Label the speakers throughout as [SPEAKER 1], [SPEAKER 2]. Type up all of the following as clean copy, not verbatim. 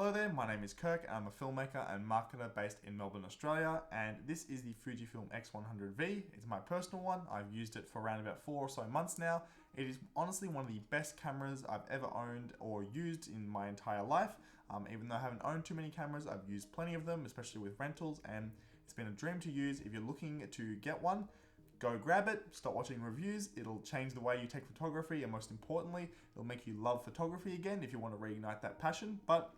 [SPEAKER 1] Hello there, my name is Kirk and I'm a filmmaker and marketer based in Melbourne, Australia, and this is the Fujifilm X100V. It's my personal one. I've used it for around about 4 or so months now. It is honestly one of the best cameras I've ever owned or used in my entire life. Even though I haven't owned too many cameras, I've used plenty of them, especially with rentals, and it's been a dream to use. If you're looking to get one, go grab it, start watching reviews. It'll change the way you take photography, and most importantly, it'll make you love photography again if you want to reignite that passion. But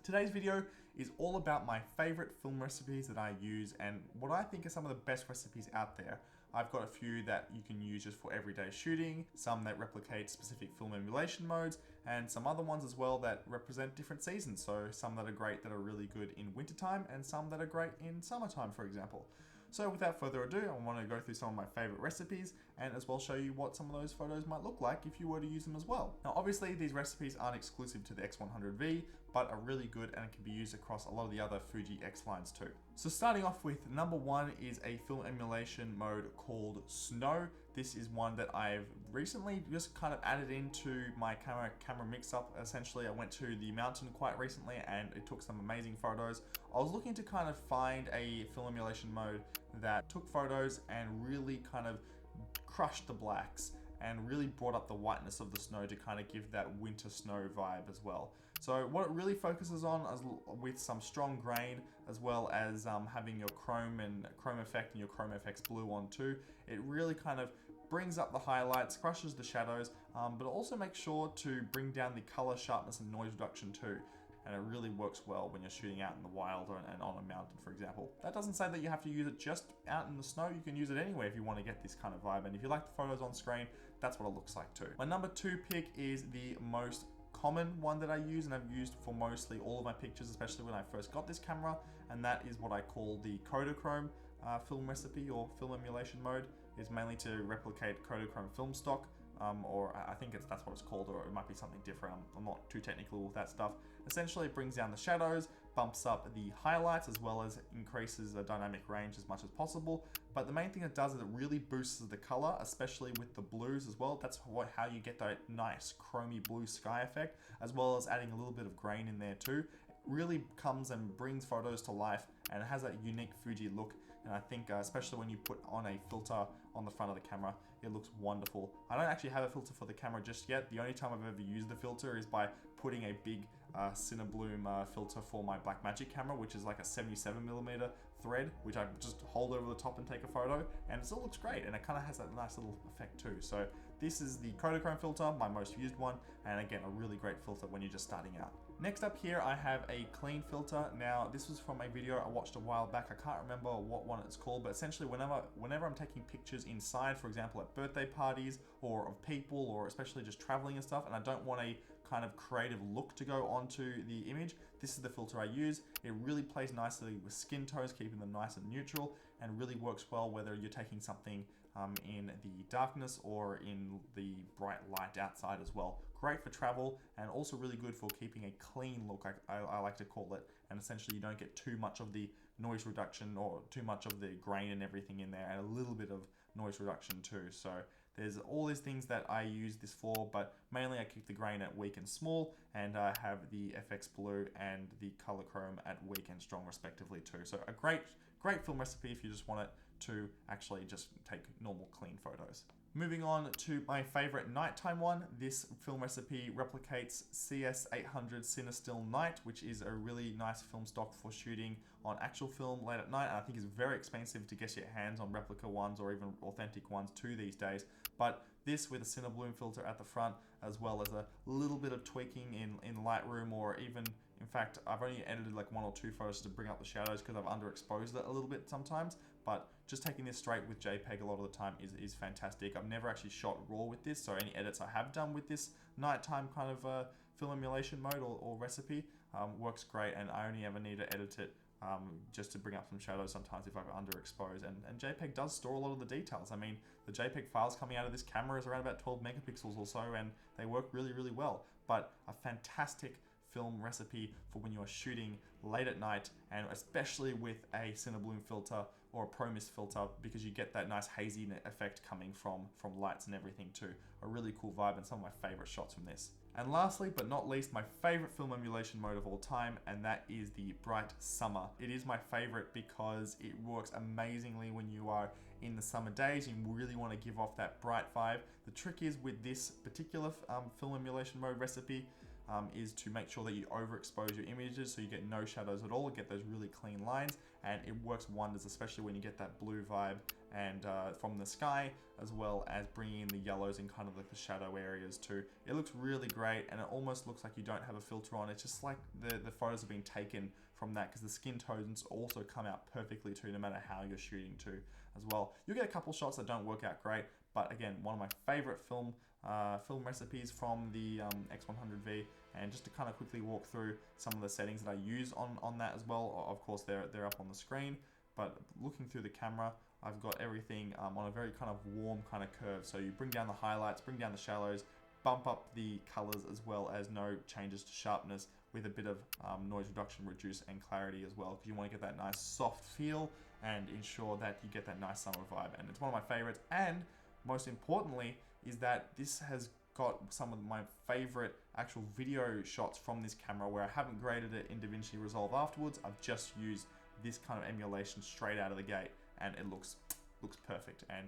[SPEAKER 1] today's video is all about my favorite film recipes that I use and what I think are some of the best recipes out there. I've got a few that you can use just for everyday shooting, some that replicate specific film emulation modes, and some other ones as well that represent different seasons. So some that are great that are really good in wintertime and some that are great in summertime, for example. So without further ado, I want to go through some of my favorite recipes and as well show you what some of those photos might look like if you were to use them as well. Now obviously these recipes aren't exclusive to the X100V, but are really good and can be used across a lot of the other Fuji X lines too. So starting off with number one is a film emulation mode called Snow. This is one that I've recently just kind of added into my camera mix-up. Essentially, I went to the mountain quite recently and it took some amazing photos. I was looking to kind of find a film emulation mode that took photos and really kind of crushed the blacks and really brought up the whiteness of the snow to kind of give that winter snow vibe as well. So what it really focuses on is with some strong grain, as well as having your chrome effect and your chrome FX blue on too. It really kind of brings up the highlights, crushes the shadows, but it also makes sure to bring down the color sharpness and noise reduction too. And it really works well when you're shooting out in the wild and on a mountain, for example. That doesn't say that you have to use it just out in the snow. You can use it anywhere if you want to get this kind of vibe. And if you like the photos on screen, that's what it looks like too. My number two pick is the most common one that I use and I've used for mostly all of my pictures, especially when I first got this camera, and that is what I call the Kodachrome film recipe or film emulation mode. It's mainly to replicate Kodachrome film stock. Or I think that's what it's called, or it might be something different. I'm not too technical with that stuff. Essentially, it brings down the shadows, bumps up the highlights, as well as increases the dynamic range as much as possible. But the main thing it does is it really boosts the color, especially with the blues as well. That's how you get that nice chromy blue sky effect, as well as adding a little bit of grain in there too. It really comes and brings photos to life, and it has that unique Fuji look. And I think especially when you put on a filter on the front of the camera, it looks wonderful. I don't actually have a filter for the camera just yet. The only time I've ever used the filter is by putting a big Cinebloom filter for my Blackmagic camera, which is like a 77mm thread, which I just hold over the top and take a photo, and it still looks great, and it kind of has that nice little effect too. So this is the Kodachrome filter, my most used one, and again, a really great filter when you're just starting out. Next up here, I have a clean filter. Now, this was from a video I watched a while back. I can't remember what one it's called, but essentially whenever I'm taking pictures inside, for example, at birthday parties or of people, or especially just traveling and stuff, and I don't want a kind of creative look to go onto the image, this is the filter I use. It really plays nicely with skin tones, keeping them nice and neutral, and really works well whether you're taking something in the darkness or in the bright light outside as well. Great for travel, and also really good for keeping a clean look, I like to call it, and essentially you don't get too much of the noise reduction or too much of the grain and everything in there, and a little bit of noise reduction too. So there's all these things that I use this for, but mainly I keep the grain at weak and small, and I have the FX blue and the color chrome at weak and strong respectively too. So a great film recipe if you just want it to actually just take normal clean photos. Moving on to my favorite nighttime one. This film recipe replicates CS800T Night, which is a really nice film stock for shooting on actual film late at night. And I think it's very expensive to get your hands on replica ones or even authentic ones too these days. But this with a Cinebloom filter at the front, as well as a little bit of tweaking in Lightroom, or even, in fact, I've only edited like 1 or 2 photos to bring up the shadows because I've underexposed it a little bit sometimes, but just taking this straight with JPEG a lot of the time is fantastic. I've never actually shot RAW with this, so any edits I have done with this nighttime kind of film emulation mode or recipe works great, and I only ever need to edit it just to bring up some shadows sometimes if I've underexposed, and JPEG does store a lot of the details. I mean, the JPEG files coming out of this camera is around about 12 megapixels or so, and they work really, really well. But a fantastic film recipe for when you're shooting late at night, and especially with a Cinebloom filter or a Pro Mist filter, because you get that nice hazy effect coming from lights and everything too. A really cool vibe and some of my favorite shots from this. And lastly, but not least, my favorite film emulation mode of all time, and that is the Bright Summer. It is my favorite because it works amazingly when you are in the summer days. You really want to give off that bright vibe. The trick is with this particular film emulation mode recipe is to make sure that you overexpose your images so you get no shadows at all, get those really clean lines, and it works wonders, especially when you get that blue vibe and from the sky, as well as bringing in the yellows in kind of like the shadow areas too. It looks really great, and it almost looks like you don't have a filter on. It's just like the photos are being taken from that, because the skin tones also come out perfectly too, no matter how you're shooting too as well. You'll get a couple shots that don't work out great, but again, one of my favorite film recipes from the X100V. And just to kind of quickly walk through some of the settings that I use on that as well. Of course, they're up on the screen, but looking through the camera, I've got everything on a very kind of warm kind of curve. So you bring down the highlights, bring down the shallows, bump up the colors, as well as no changes to sharpness, with a bit of noise reduction, reduce, and clarity as well, because you want to get that nice soft feel and ensure that you get that nice summer vibe. And it's one of my favorites. And most importantly is that this has got some of my favorite actual video shots from this camera, where I haven't graded it in DaVinci Resolve afterwards. I've just used this kind of emulation straight out of the gate, and it looks perfect. And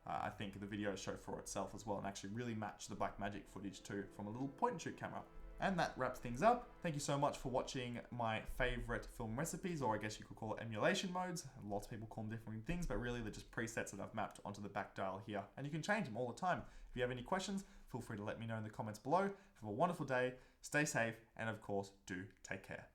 [SPEAKER 1] I think the videos show for itself as well, and actually really match the Blackmagic footage too from a little point and shoot camera. And that wraps things up. Thank you so much for watching my favorite film recipes, or I guess you could call it emulation modes. Lots of people call them different things, but really they're just presets that I've mapped onto the back dial here. And you can change them all the time. If you have any questions, feel free to let me know in the comments below. Have a wonderful day, stay safe, and of course, do take care.